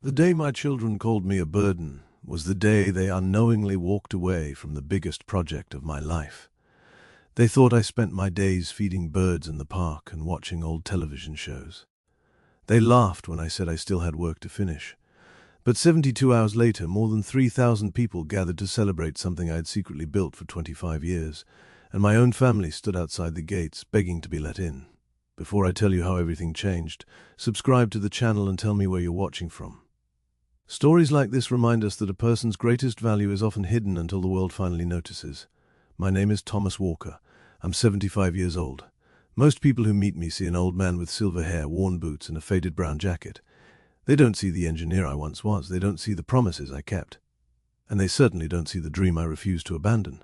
The day my children called me a burden was the day they unknowingly walked away from the biggest project of my life. They thought I spent my days feeding birds in the park and watching old television shows. They laughed when I said I still had work to finish. But 72 hours later, more than 3,000 people gathered to celebrate something I had secretly built for 25 years, and my own family stood outside the gates, begging to be let in. Before I tell you how everything changed, subscribe to the channel and tell me where you're watching from. Stories like this remind us that a person's greatest value is often hidden until the world finally notices. My name is Thomas Walker. I'm 75 years old. Most people who meet me see an old man with silver hair, worn boots, and a faded brown jacket. They don't see the engineer I once was. They don't see the promises I kept. And they certainly don't see the dream I refused to abandon.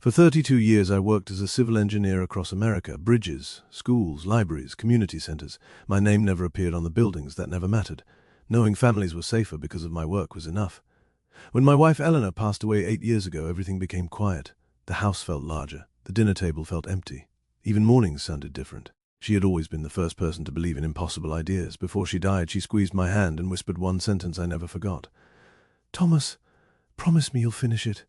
For 32 years I worked as a civil engineer across America. Bridges, schools, libraries, community centers. My name never appeared on the buildings. That never mattered. Knowing families were safer because of my work was enough. When my wife Eleanor passed away 8 years ago, everything became quiet. The house felt larger. The dinner table felt empty. Even mornings sounded different. She had always been the first person to believe in impossible ideas. Before she died, she squeezed my hand and whispered one sentence I never forgot. "Thomas, promise me you'll finish it."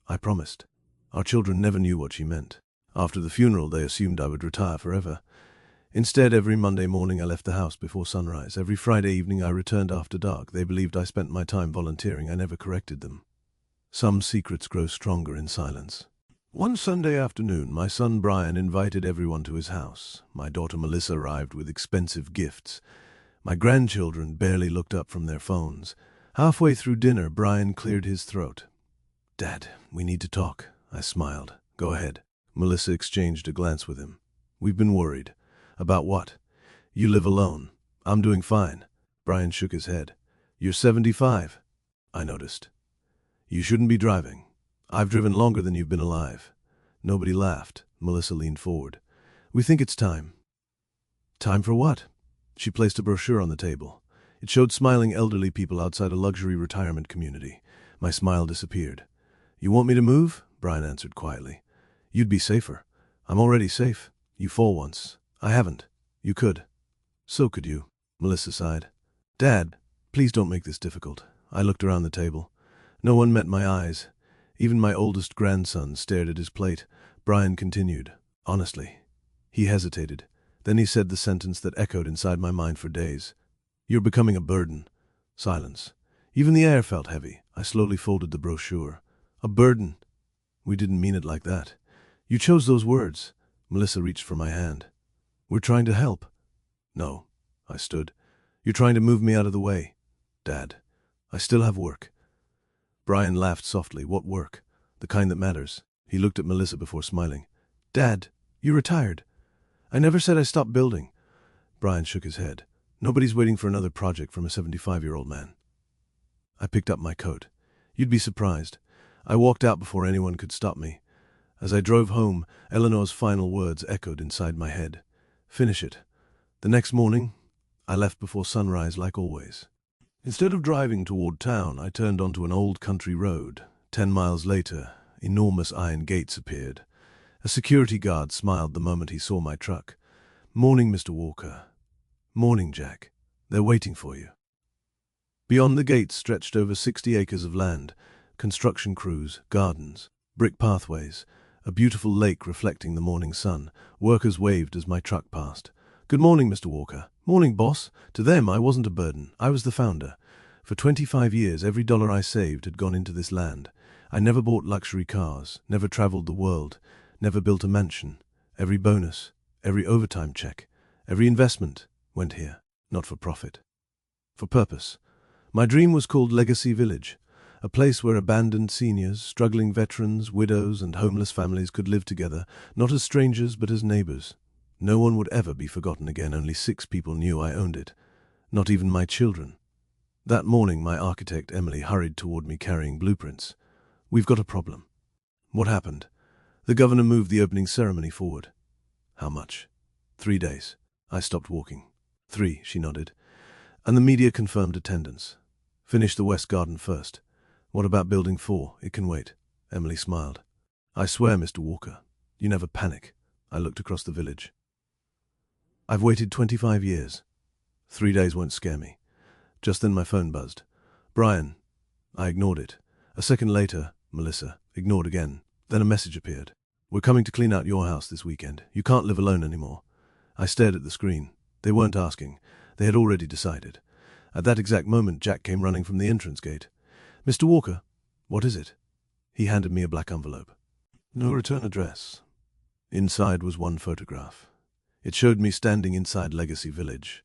I promised. Our children never knew what she meant. After the funeral, they assumed I would retire forever. Instead, every Monday morning I left the house before sunrise. Every Friday evening I returned after dark. They believed I spent my time volunteering. I never corrected them. Some secrets grow stronger in silence. One Sunday afternoon, my son Brian invited everyone to his house. My daughter Melissa arrived with expensive gifts. My grandchildren barely looked up from their phones. Halfway through dinner, Brian cleared his throat. "Dad, we need to talk." I smiled. "Go ahead." Melissa exchanged a glance with him. "We've been worried." "About what?" "You live alone." "I'm doing fine." Brian shook his head. "You're 75. I noticed. You shouldn't be driving. I've driven longer than you've been alive." Nobody laughed. Melissa leaned forward. "We think it's time." "Time for what?" She placed a brochure on the table. It showed smiling elderly people outside a luxury retirement community. My smile disappeared. "You want me to move?" Brian answered quietly. "You'd be safer." "I'm already safe. You fall once." "I haven't." "You could." "So could you." Melissa sighed. "Dad, please don't make this difficult." I looked around the table. No one met my eyes. Even my oldest grandson stared at his plate. Brian continued. "Honestly." He hesitated. Then he said the sentence that echoed inside my mind for days. "You're becoming a burden." Silence. Even the air felt heavy. I slowly folded the brochure. "A burden?" "We didn't mean it like that." "You chose those words." Melissa reached for my hand. "We're trying to help." "No." I stood. "You're trying to move me out of the way." "Dad, I still have work." Brian laughed softly. "What work?" "The kind that matters." He looked at Melissa before smiling. "Dad, you retired." "I never said I stopped building." Brian shook his head. "Nobody's waiting for another project from a 75-year-old man." I picked up my coat. You'd be surprised. I walked out before anyone could stop me. As I drove home, Eleanor's final words echoed inside my head. "Finish it." The next morning, I left before sunrise like always. Instead of driving toward town, I turned onto an old country road. 10 miles later, enormous iron gates appeared. A security guard smiled the moment he saw my truck. "Morning, Mr. Walker." "Morning, Jack. They're waiting for you." Beyond the gates stretched over 60 acres of land, construction crews, gardens, brick pathways, a beautiful lake reflecting the morning sun. Workers waved as my truck passed. "Good morning, Mr. Walker." "Morning, boss." To them, I wasn't a burden. I was the founder. For 25 years, every dollar I saved had gone into this land. I never bought luxury cars, never traveled the world, never built a mansion. Every bonus, every overtime check, every investment went here, not for profit, for purpose. My dream was called Legacy Village, a place where abandoned seniors, struggling veterans, widows, and homeless families could live together, not as strangers but as neighbors. No one would ever be forgotten again. Only 6 people knew I owned it. Not even my children. That morning, my architect, Emily, hurried toward me carrying blueprints. "We've got a problem." "What happened?" "The governor moved the opening ceremony forward." "How much?" 3 days. I stopped walking. 3, she nodded. "And the media confirmed attendance." "Finish the West Garden first." "What about Building 4? It can wait." Emily smiled. "I swear, Mr. Walker, you never panic." I looked across the village. "I've waited 25 years. 3 days won't scare me. Just then my phone buzzed. Brian. I ignored it. A second later, Melissa. Ignored again. Then a message appeared. We're coming to clean out your house this weekend. You can't live alone anymore. I stared at the screen. They weren't asking. They had already decided. At that exact moment, Jack came running from the entrance gate. Mr. Walker. What is it? He handed me a black envelope. No return address. Inside was one photograph. It showed me standing inside Legacy Village,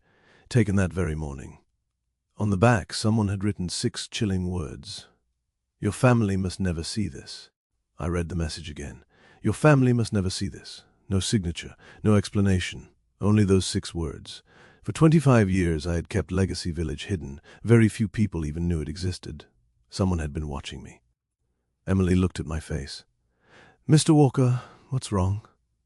taken that very morning. On the back, someone had written 6 chilling words. Your family must never see this. I read the message again. Your family must never see this. No signature, no explanation, only those 6 words. For 25 years I had kept Legacy Village hidden. Very few people even knew it existed. Someone had been watching me. Emily looked at my face. Mr. Walker, what's wrong?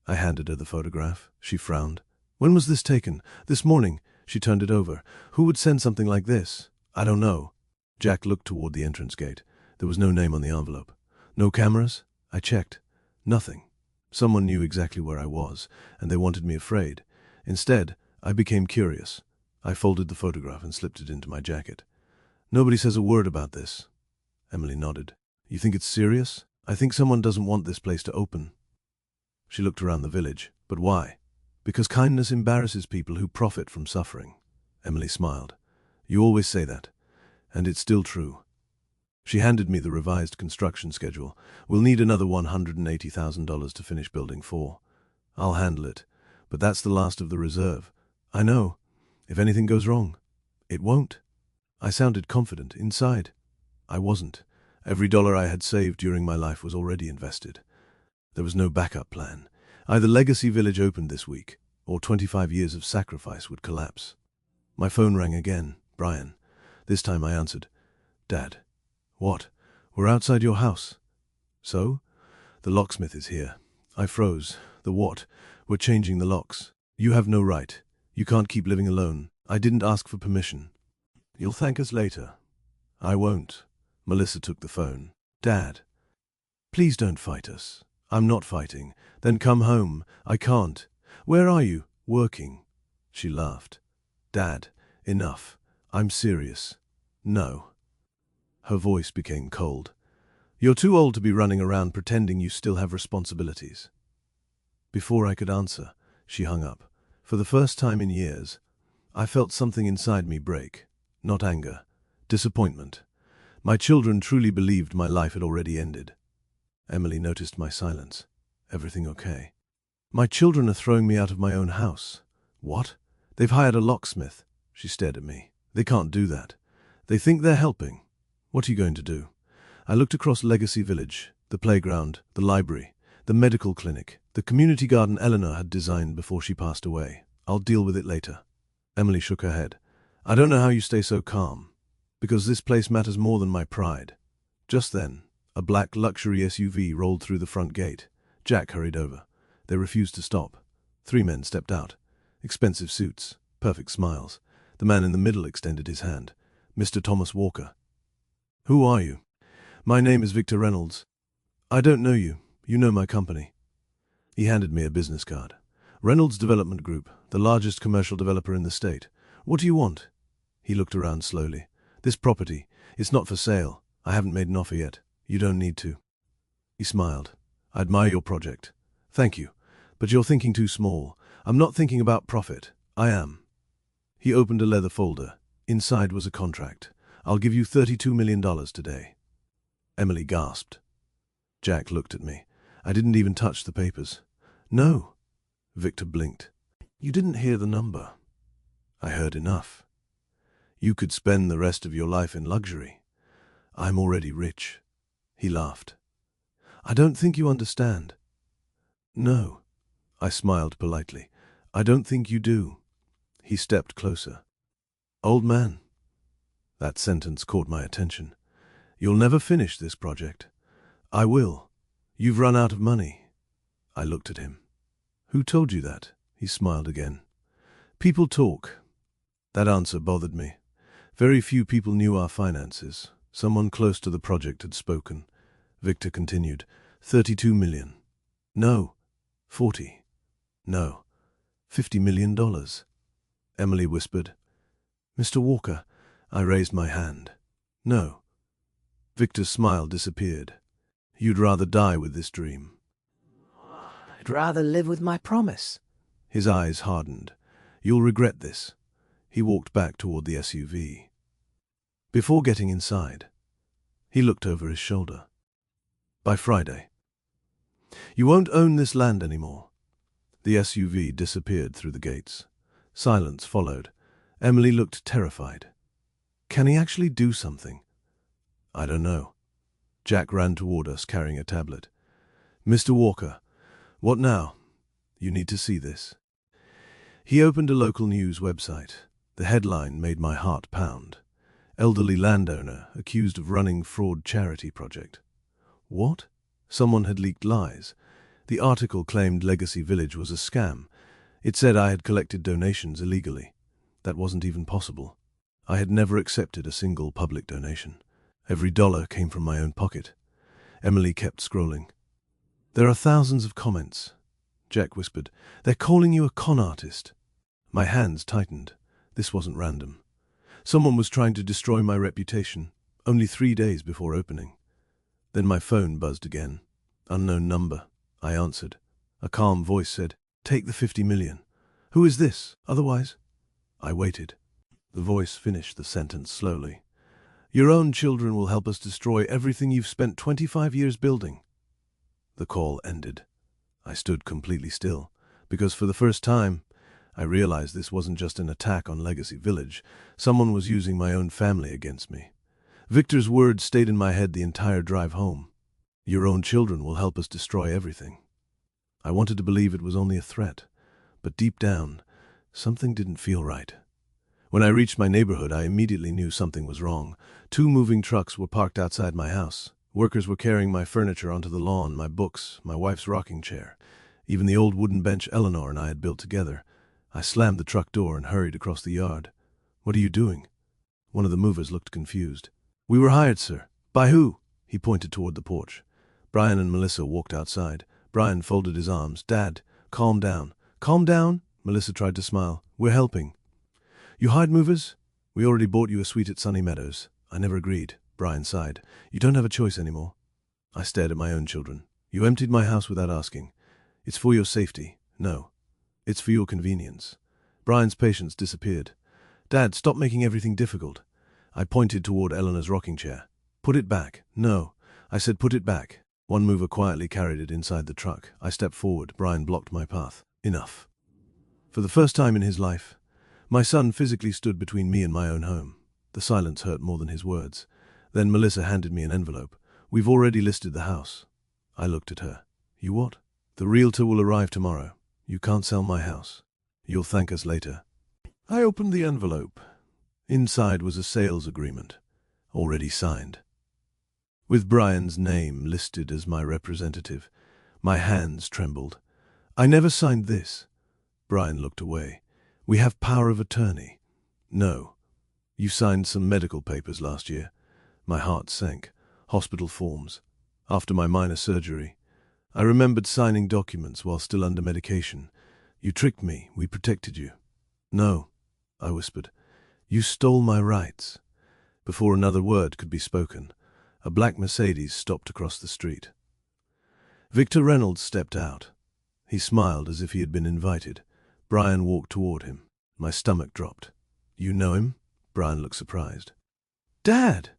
I handed her the photograph. She frowned. When was this taken? This morning. She turned it over. Who would send something like this? I don't know. Jack looked toward the entrance gate. There was no name on the envelope. No cameras? I checked. Nothing. Someone knew exactly where I was, and they wanted me afraid. Instead, I became curious. I folded the photograph and slipped it into my jacket. Nobody says a word about this. Emily nodded. You think it's serious? I think someone doesn't want this place to open. She looked around the village. But why? Because kindness embarrasses people who profit from suffering. Emily smiled. You always say that. And it's still true. She handed me the revised construction schedule. We'll need another $180,000 to finish Building 4. I'll handle it. But that's the last of the reserve. I know. If anything goes wrong. It won't. I sounded confident inside. I wasn't. Every dollar I had saved during my life was already invested. There was no backup plan. Either Legacy Village opened this week, or 25 years of sacrifice would collapse. My phone rang again. Brian. This time I answered. Dad. What? We're outside your house. So? The locksmith is here. I froze. The what? We're changing the locks. You have no right. You can't keep living alone. I didn't ask for permission. You'll thank us later. I won't. Melissa took the phone. Dad. Please don't fight us. I'm not fighting. Then come home. I can't. Where are you? Working. She laughed. Dad, enough. I'm serious. No. Her voice became cold. You're too old to be running around pretending you still have responsibilities. Before I could answer, she hung up. For the first time in years, I felt something inside me break. Not anger. Disappointment. My children truly believed my life had already ended. Emily noticed my silence. Everything okay? My children are throwing me out of my own house. What? They've hired a locksmith. She stared at me. They can't do that. They think they're helping. What are you going to do? I looked across Legacy Village, the playground, the library, the medical clinic, the community garden Eleanor had designed before she passed away. I'll deal with it later. Emily shook her head. I don't know how you stay so calm. Because this place matters more than my pride. Just then, a black luxury SUV rolled through the front gate. Jack hurried over. They refused to stop. 3 men stepped out. Expensive suits, perfect smiles. The man in the middle extended his hand. Mr. Thomas Walker. Who are you? My name is Victor Reynolds. I don't know you. You know my company. He handed me a business card. Reynolds Development Group, the largest commercial developer in the state. What do you want? He looked around slowly. This property, it's not for sale. I haven't made an offer yet. You don't need to. He smiled. I admire your project. Thank you. But you're thinking too small. I'm not thinking about profit. I am. He opened a leather folder. Inside was a contract. I'll give you $32 million today. Emily gasped. Jack looked at me. I didn't even touch the papers. No. Victor blinked. You didn't hear the number. I heard enough. You could spend the rest of your life in luxury. I'm already rich. He laughed. I don't think you understand. No. I smiled politely. I don't think you do. He stepped closer. Old man. That sentence caught my attention. You'll never finish this project. I will. You've run out of money. I looked at him. Who told you that? He smiled again. People talk. That answer bothered me. Very few people knew our finances. Someone close to the project had spoken. Victor continued. 32 million. No. 40. No. $50 million. Emily whispered. Mr. Walker, I raised my hand. No. Victor's smile disappeared. You'd rather die with this dream. I'd rather live with my promise. His eyes hardened. You'll regret this. He walked back toward the SUV. Before getting inside, he looked over his shoulder. By Friday. You won't own this land anymore. The SUV disappeared through the gates. Silence followed. Emily looked terrified. Can he actually do something? I don't know. Jack ran toward us carrying a tablet. Mr. Walker, what now? You need to see this. He opened a local news website. The headline made my heart pound. Elderly landowner accused of running fraud charity project. What? Someone had leaked lies. The article claimed Legacy Village was a scam. It said I had collected donations illegally. That wasn't even possible. I had never accepted a single public donation. Every dollar came from my own pocket. Emily kept scrolling. There are thousands of comments. Jack whispered, They're calling you a con artist. My hands tightened. This wasn't random. Someone was trying to destroy my reputation, only 3 days before opening. Then my phone buzzed again. Unknown number. I answered. A calm voice said, Take the 50 million. Who is this? Otherwise? I waited. The voice finished the sentence slowly. Your own children will help us destroy everything you've spent 25 years building. The call ended. I stood completely still, because for the first time, I realized this wasn't just an attack on Legacy Village. Someone was using my own family against me. Victor's words stayed in my head the entire drive home. Your own children will help us destroy everything. I wanted to believe it was only a threat, but deep down, something didn't feel right. When I reached my neighborhood, I immediately knew something was wrong. 2 moving trucks were parked outside my house. Workers were carrying my furniture onto the lawn, my books, my wife's rocking chair, even the old wooden bench Eleanor and I had built together. I slammed the truck door and hurried across the yard. What are you doing? One of the movers looked confused. We were hired, sir. By who? He pointed toward the porch. Brian and Melissa walked outside. Brian folded his arms. Dad, calm down. Calm down? Melissa tried to smile. We're helping. You hired movers? We already bought you a suite at Sunny Meadows. I never agreed. Brian sighed. You don't have a choice anymore. I stared at my own children. You emptied my house without asking. It's for your safety. No. It's for your convenience. Brian's patience disappeared. Dad, stop making everything difficult. I pointed toward Eleanor's rocking chair. Put it back. No. I said put it back. One mover quietly carried it inside the truck. I stepped forward. Brian blocked my path. Enough. For the first time in his life, my son physically stood between me and my own home. The silence hurt more than his words. Then Melissa handed me an envelope. We've already listed the house. I looked at her. You what? The realtor will arrive tomorrow. You can't sell my house. You'll thank us later. I opened the envelope. Inside was a sales agreement, already signed. With Brian's name listed as my representative, my hands trembled. I never signed this. Brian looked away. We have power of attorney. No. You signed some medical papers last year. My heart sank. Hospital forms. After my minor surgery, I remembered signing documents while still under medication. You tricked me. We protected you. No, I whispered. You stole my rights. Before another word could be spoken, a black Mercedes stopped across the street. Victor Reynolds stepped out. He smiled as if he had been invited. Brian walked toward him. My stomach dropped. You know him? Brian looked surprised. Dad!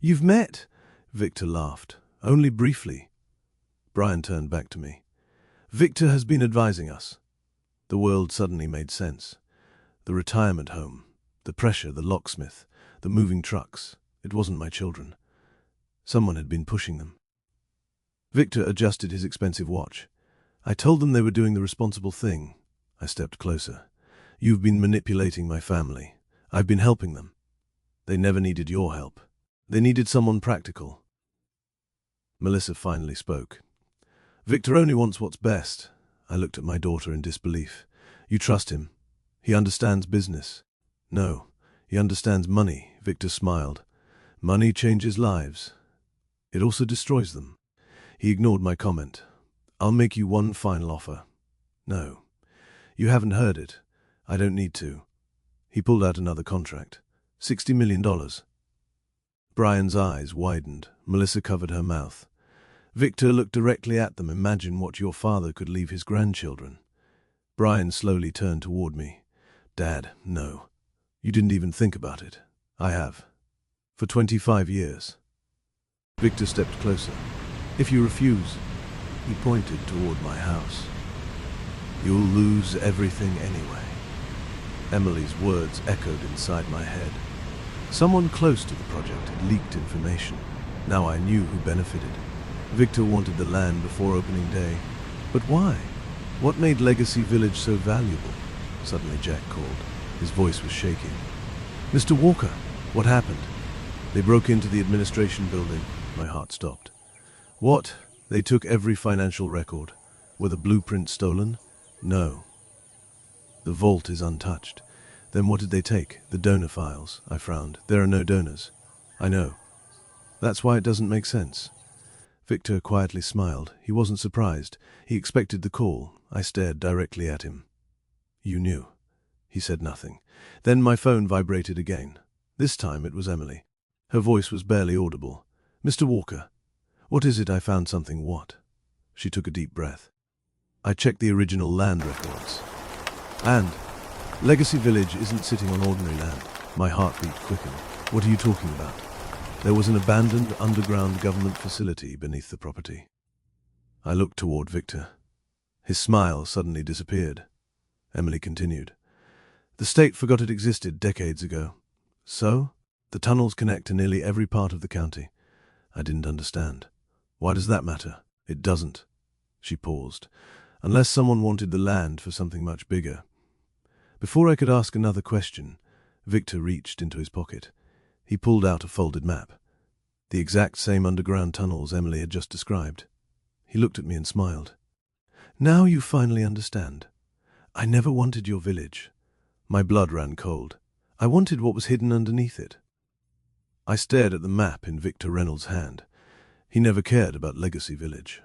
You've met? Victor laughed. Only briefly. Brian turned back to me. Victor has been advising us. The world suddenly made sense. The retirement home, the pressure, the locksmith, the moving trucks. It wasn't my children. Someone had been pushing them. Victor adjusted his expensive watch. I told them they were doing the responsible thing. I stepped closer. You've been manipulating my family. I've been helping them. They never needed your help. They needed someone practical. Melissa finally spoke. Victor only wants what's best. I looked at my daughter in disbelief. You trust him? He understands business. No, he understands money. Victor smiled. Money changes lives. It also destroys them. He ignored my comment. I'll make you one final offer. No. You haven't heard it. I don't need to. He pulled out another contract. $60 million. Brian's eyes widened. Melissa covered her mouth. Victor looked directly at them. Imagine what your father could leave his grandchildren. Brian slowly turned toward me. Dad, no. You didn't even think about it. I have. For 25 years. Victor stepped closer. If you refuse, he pointed toward my house. You'll lose everything anyway. Emily's words echoed inside my head. Someone close to the project had leaked information. Now I knew who benefited. Victor wanted the land before opening day. But why? What made Legacy Village so valuable? Suddenly Jack called. His voice was shaking. Mr. Walker, what happened? They broke into the administration building. My heart stopped. What? They took every financial record. Were the blueprints stolen? No. The vault is untouched. Then what did they take? The donor files. I frowned. There are no donors. I know. That's why it doesn't make sense. Victor quietly smiled. He wasn't surprised. He expected the call. I stared directly at him. You knew. He said nothing. Then my phone vibrated again. This time it was Emily. Her voice was barely audible. Mr. Walker, what is it? I found something. What? She took a deep breath. I checked the original land records. And Legacy Village isn't sitting on ordinary land. My heartbeat quickened. What are you talking about? There was an abandoned underground government facility beneath the property. I looked toward Victor. His smile suddenly disappeared. Emily continued. The state forgot it existed decades ago. So, the tunnels connect to nearly every part of the county. I didn't understand. Why does that matter? It doesn't. She paused. Unless someone wanted the land for something much bigger. Before I could ask another question, Victor reached into his pocket. He pulled out a folded map. The exact same underground tunnels Emily had just described. He looked at me and smiled. Now you finally understand. I never wanted your village. My blood ran cold. I wanted what was hidden underneath it. I stared at the map in Victor Reynolds' hand. He never cared about Legacy Village.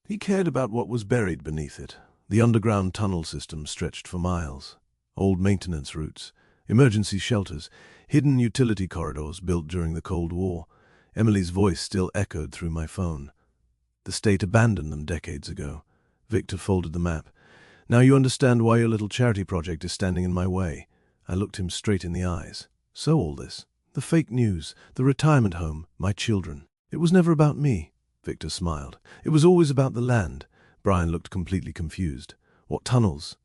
He cared about what was buried beneath it. The underground tunnel system stretched for miles. Old maintenance routes, emergency shelters, hidden utility corridors built during the Cold War. Emily's voice still echoed through my phone. The state abandoned them decades ago. Victor folded the map. Now you understand why your little charity project is standing in my way. I looked him straight in the eyes. So all this, the fake news, the retirement home, my children. It was never about me. Victor smiled. It was always about the land. Brian looked completely confused. What tunnels?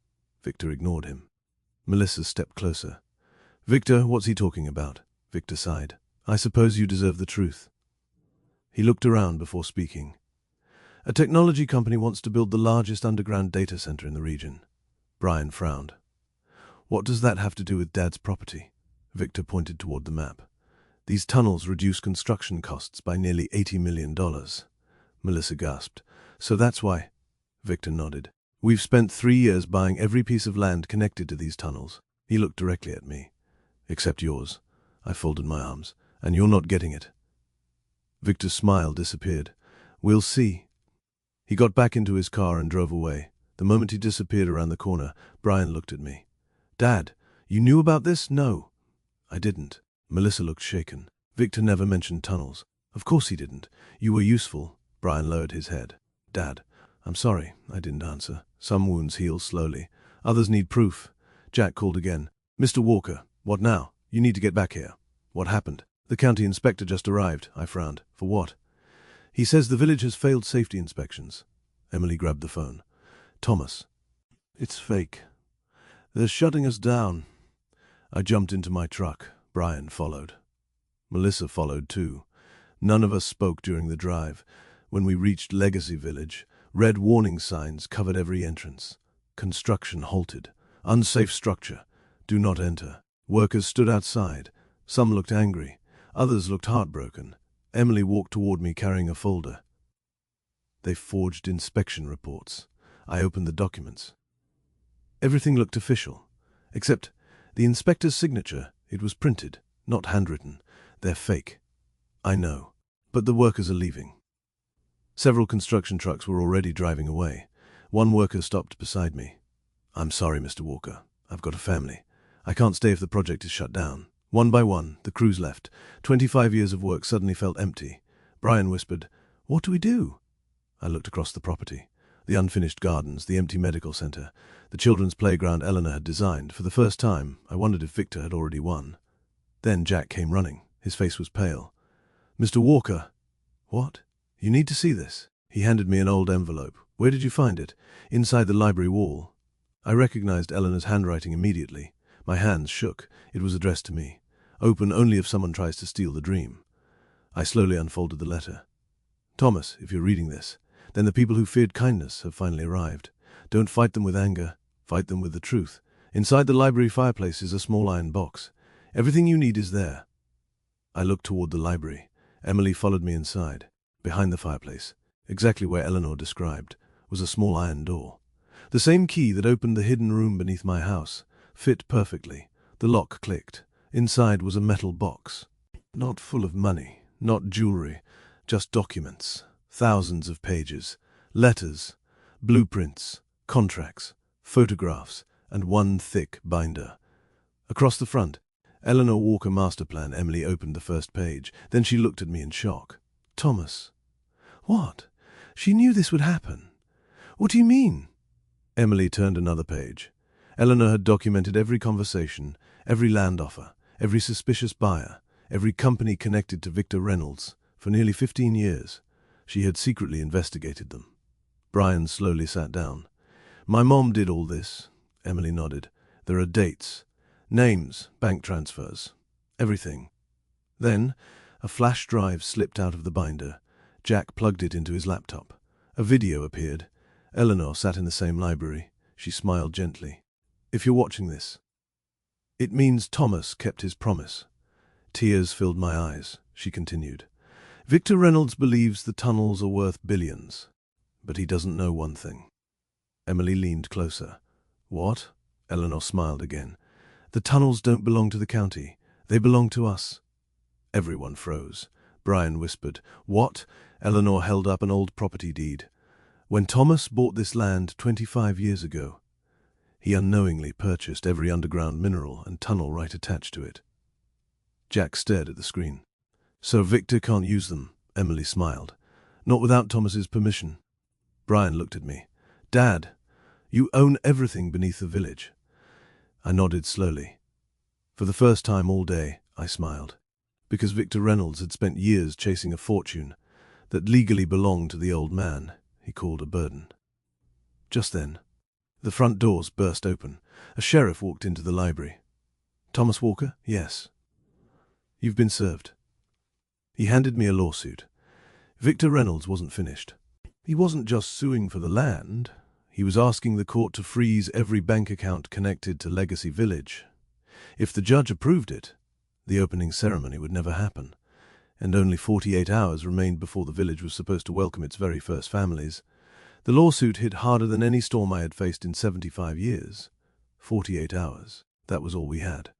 Victor ignored him. Melissa stepped closer. Victor, what's he talking about? Victor sighed. I suppose you deserve the truth. He looked around before speaking. A technology company wants to build the largest underground data center in the region. Brian frowned. What does that have to do with Dad's property? Victor pointed toward the map. These tunnels reduce construction costs by nearly $80 million. Melissa gasped. So that's why. Victor nodded. We've spent 3 years buying every piece of land connected to these tunnels. He looked directly at me. Except yours. I folded my arms. And you're not getting it. Victor's smile disappeared. We'll see. He got back into his car and drove away. The moment he disappeared around the corner, Brian looked at me. Dad, you knew about this? No. I didn't. Melissa looked shaken. Victor never mentioned tunnels. Of course he didn't. You were useful. Brian lowered his head. Dad, I'm sorry. I didn't answer. Some wounds heal slowly. Others need proof. Jack called again. Mr. Walker, what now? You need to get back here. What happened? The county inspector just arrived. I frowned. For what? He says the village has failed safety inspections. Emily grabbed the phone. Thomas. It's fake. They're shutting us down. I jumped into my truck. Brian followed. Melissa followed too. None of us spoke during the drive. When we reached Legacy Village, red warning signs covered every entrance. Construction halted. Unsafe structure. Do not enter. Workers stood outside. Some looked angry. Others looked heartbroken. Emily walked toward me carrying a folder. They forged inspection reports. I opened the documents. Everything looked official, except the inspector's signature. It was printed, not handwritten. They're fake. I know, but the workers are leaving. Several construction trucks were already driving away. One worker stopped beside me. I'm sorry, Mr. Walker. I've got a family. I can't stay if the project is shut down. One by one, the crews left. 25 years of work suddenly felt empty. Brian whispered, "What do we do?" I looked across the property. The unfinished gardens, the empty medical center, the children's playground Eleanor had designed. For the first time, I wondered if Victor had already won. Then Jack came running. His face was pale. "Mr. Walker." "What?" "You need to see this." He handed me an old envelope. "Where did you find it?" "Inside the library wall." I recognized Eleanor's handwriting immediately. My hands shook. It was addressed to me. "Open only if someone tries to steal the dream." I slowly unfolded the letter. "Thomas, if you're reading this, then the people who feared kindness have finally arrived. Don't fight them with anger. Fight them with the truth. Inside the library fireplace is a small iron box. Everything you need is there." I looked toward the library. Emily followed me inside. Behind the fireplace, exactly where Eleanor described, was a small iron door. The same key that opened the hidden room beneath my house fit perfectly. The lock clicked. Inside was a metal box. Not full of money, not jewelry, just documents. Thousands of pages. Letters, blueprints, contracts, photographs, and one thick binder. Across the front, Eleanor Walker Master Plan. Emily opened the first page. Then she looked at me in shock. "Thomas." "What? She knew this would happen. What do you mean?" Emily turned another page. Eleanor had documented every conversation, every land offer, every suspicious buyer, every company connected to Victor Reynolds. For nearly 15 years, she had secretly investigated them. Brian slowly sat down. "My mom did all this." Emily nodded. "There are dates, names, bank transfers, everything." Then, a flash drive slipped out of the binder. Jack plugged it into his laptop. A video appeared. Eleanor sat in the same library. She smiled gently. "If you're watching this, it means Thomas kept his promise." Tears filled my eyes. She continued. "Victor Reynolds believes the tunnels are worth billions, but he doesn't know one thing." Emily leaned closer. "What?" Eleanor smiled again. "The tunnels don't belong to the county. They belong to us." Everyone froze. Brian whispered, "What?" Eleanor held up an old property deed. "When Thomas bought this land 25 years ago, he unknowingly purchased every underground mineral and tunnel right attached to it." Jack stared at the screen. "So Victor can't use them," Emily smiled. "Not without Thomas's permission." Brian looked at me. "Dad, you own everything beneath the village." I nodded slowly. For the first time all day, I smiled. Because Victor Reynolds had spent years chasing a fortune that legally belonged to the old man he called a burden. Just then, the front doors burst open. A sheriff walked into the library. "Thomas Walker?" "Yes." "You've been served." He handed me a lawsuit. Victor Reynolds wasn't finished. He wasn't just suing for the land. He was asking the court to freeze every bank account connected to Legacy Village. If the judge approved it, the opening ceremony would never happen, and only 48 hours remained before the village was supposed to welcome its very first families. The lawsuit hit harder than any storm I had faced in 75 years. 48 hours. That was all we had.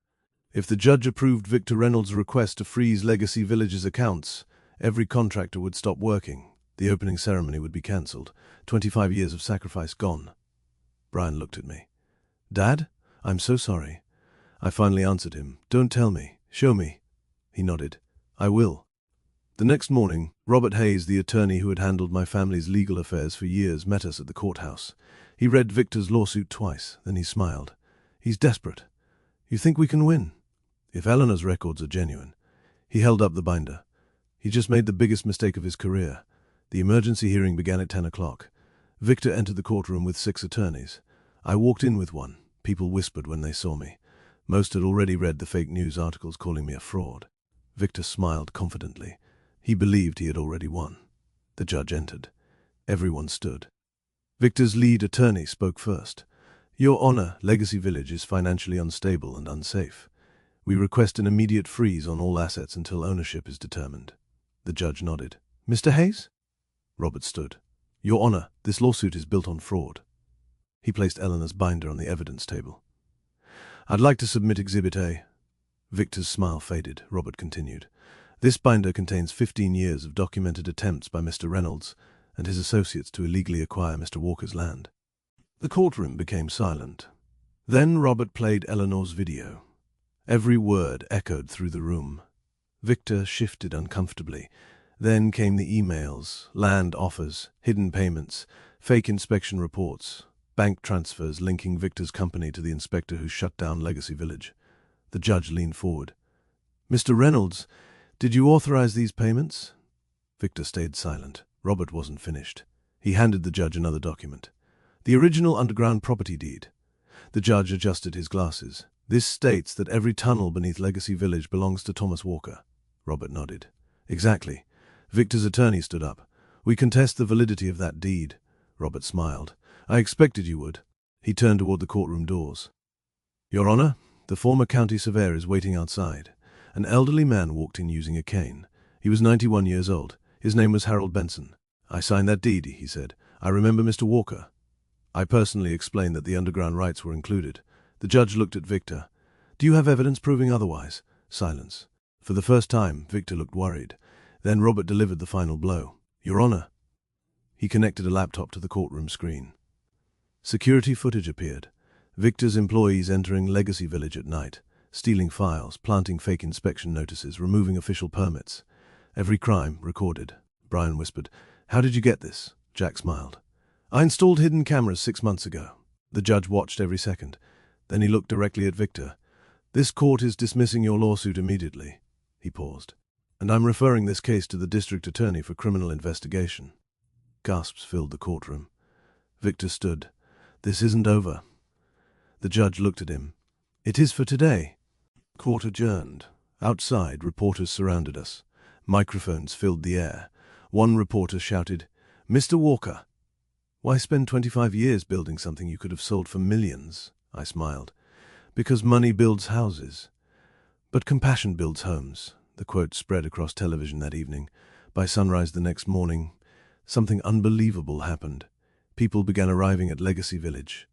If the judge approved Victor Reynolds' request to freeze Legacy Village's accounts, every contractor would stop working. The opening ceremony would be cancelled. 25 years of sacrifice gone. Brian looked at me. "Dad, I'm so sorry." I finally answered him. "Don't tell me. Show me." He nodded. "I will." The next morning, Robert Hayes, the attorney who had handled my family's legal affairs for years, met us at the courthouse. He read Victor's lawsuit twice, then he smiled. "He's desperate. You think we can win?" "If Eleanor's records are genuine." He held up the binder. "He just made the biggest mistake of his career." The emergency hearing began at 10 o'clock. Victor entered the courtroom with 6 attorneys. I walked in with one. People whispered when they saw me. Most had already read the fake news articles calling me a fraud. Victor smiled confidently. He believed he had already won. The judge entered. Everyone stood. Victor's lead attorney spoke first. "Your Honor, Legacy Village is financially unstable and unsafe. We request an immediate freeze on all assets until ownership is determined." The judge nodded. "Mr. Hayes?" Robert stood. "Your Honor, this lawsuit is built on fraud." He placed Eleanor's binder on the evidence table. "I'd like to submit Exhibit A." Victor's smile faded. Robert continued. "This binder contains 15 years of documented attempts by Mr. Reynolds and his associates to illegally acquire Mr. Walker's land." The courtroom became silent. Then Robert played Eleanor's video. Every word echoed through the room. Victor shifted uncomfortably. Then came the emails, land offers, hidden payments, fake inspection reports, bank transfers linking Victor's company to the inspector who shut down Legacy Village. The judge leaned forward. "Mr. Reynolds, did you authorize these payments?" Victor stayed silent. Robert wasn't finished. He handed the judge another document. "The original underground property deed." The judge adjusted his glasses. "This states that every tunnel beneath Legacy Village belongs to Thomas Walker." Robert nodded. "Exactly." Victor's attorney stood up. "We contest the validity of that deed." Robert smiled. "I expected you would." He turned toward the courtroom doors. "Your Honor, the former county surveyor is waiting outside." An elderly man walked in using a cane. He was 91 years old. His name was Harold Benson. "I signed that deed," he said. "I remember Mr. Walker. I personally explained that the underground rights were included." The judge looked at Victor. "Do you have evidence proving otherwise?" Silence. For the first time, Victor looked worried. Then Robert delivered the final blow. "Your Honor." He connected a laptop to the courtroom screen. Security footage appeared. Victor's employees entering Legacy Village at night, stealing files, planting fake inspection notices, removing official permits. Every crime recorded. Brian whispered, "How did you get this?" Jack smiled. "I installed hidden cameras 6 months ago." The judge watched every second. Then he looked directly at Victor. "This court is dismissing your lawsuit immediately." He paused. "And I'm referring this case to the district attorney for criminal investigation." Gasps filled the courtroom. Victor stood. "This isn't over." The judge looked at him. "It is for today." Court adjourned. Outside, reporters surrounded us. Microphones filled the air. One reporter shouted, "Mr. Walker, why spend 25 years building something you could have sold for millions?" I smiled. "Because money builds houses. But compassion builds homes." The quote spread across television that evening. By sunrise the next morning, something unbelievable happened. People began arriving at Legacy Village.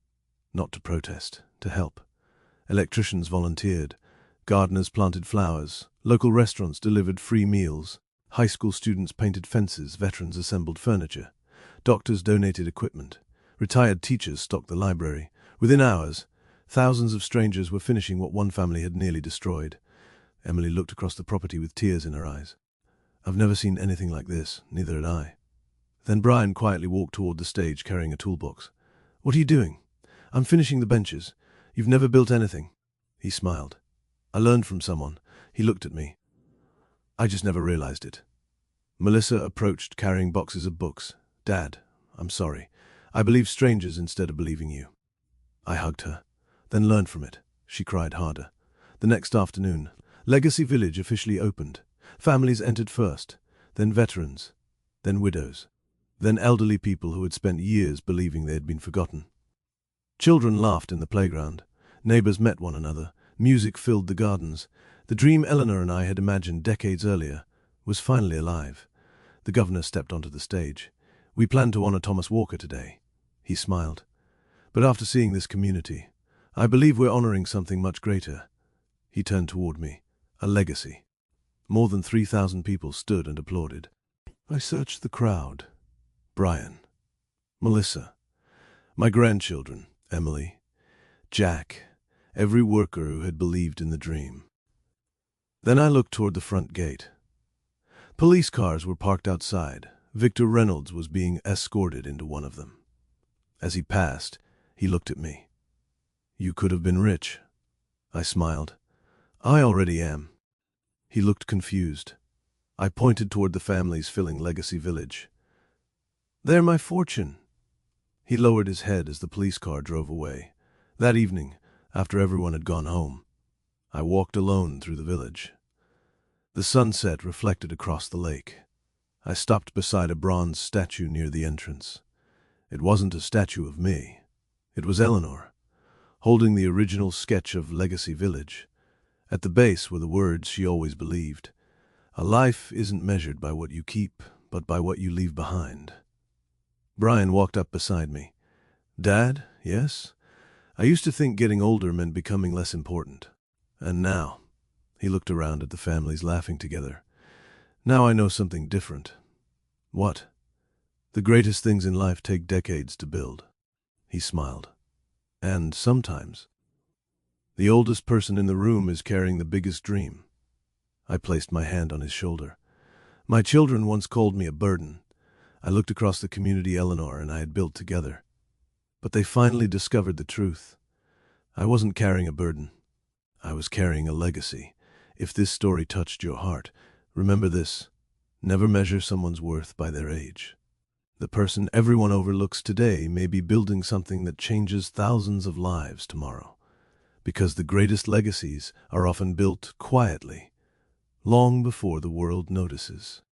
Not to protest, to help. Electricians volunteered. Gardeners planted flowers. Local restaurants delivered free meals. High school students painted fences. Veterans assembled furniture. Doctors donated equipment. Retired teachers stocked the library. Within hours, thousands of strangers were finishing what one family had nearly destroyed. Emily looked across the property with tears in her eyes. "I've never seen anything like this, neither had I." Then Brian quietly walked toward the stage carrying a toolbox. "What are you doing?" "I'm finishing the benches. You've never built anything." He smiled. "I learned from someone." He looked at me. "I just never realized it." Melissa approached carrying boxes of books. "Dad, I'm sorry. I believed strangers instead of believing you." I hugged her, then learned from it. She cried harder. The next afternoon, Legacy Village officially opened. Families entered first, then veterans, then widows, then elderly people who had spent years believing they had been forgotten. Children laughed in the playground. Neighbors met one another. Music filled the gardens. The dream Eleanor and I had imagined decades earlier was finally alive. The governor stepped onto the stage. "We plan to honor Thomas Walker today." He smiled. "But after seeing this community, I believe we're honoring something much greater." He turned toward me. "A legacy." More than 3,000 people stood and applauded. I searched the crowd. Brian, Melissa, my grandchildren, Emily, Jack, every worker who had believed in the dream. Then I looked toward the front gate. Police cars were parked outside. Victor Reynolds was being escorted into one of them. As he passed, he looked at me. "You could have been rich." I smiled. "I already am." He looked confused. I pointed toward the families filling Legacy Village. "They're my fortune." He lowered his head as the police car drove away. That evening, after everyone had gone home, I walked alone through the village. The sunset reflected across the lake. I stopped beside a bronze statue near the entrance. It wasn't a statue of me. It was Eleanor, holding the original sketch of Legacy Village. At the base were the words she always believed. "A life isn't measured by what you keep, but by what you leave behind." Brian walked up beside me. "Dad, yes? I used to think getting older meant becoming less important. And now," he looked around at the families laughing together, "now I know something different." "What?" "The greatest things in life take decades to build." He smiled. "And sometimes The oldest person in the room is carrying the biggest dream. I placed my hand on his shoulder. My children once called me a burden. I looked across the community Eleanor and I had built together. But they finally discovered the truth. I wasn't carrying a burden. I was carrying a legacy. If this story touched your heart, remember this: never measure someone's worth by their age. The person everyone overlooks today may be building something that changes thousands of lives tomorrow. Because the greatest legacies are often built quietly, long before the world notices.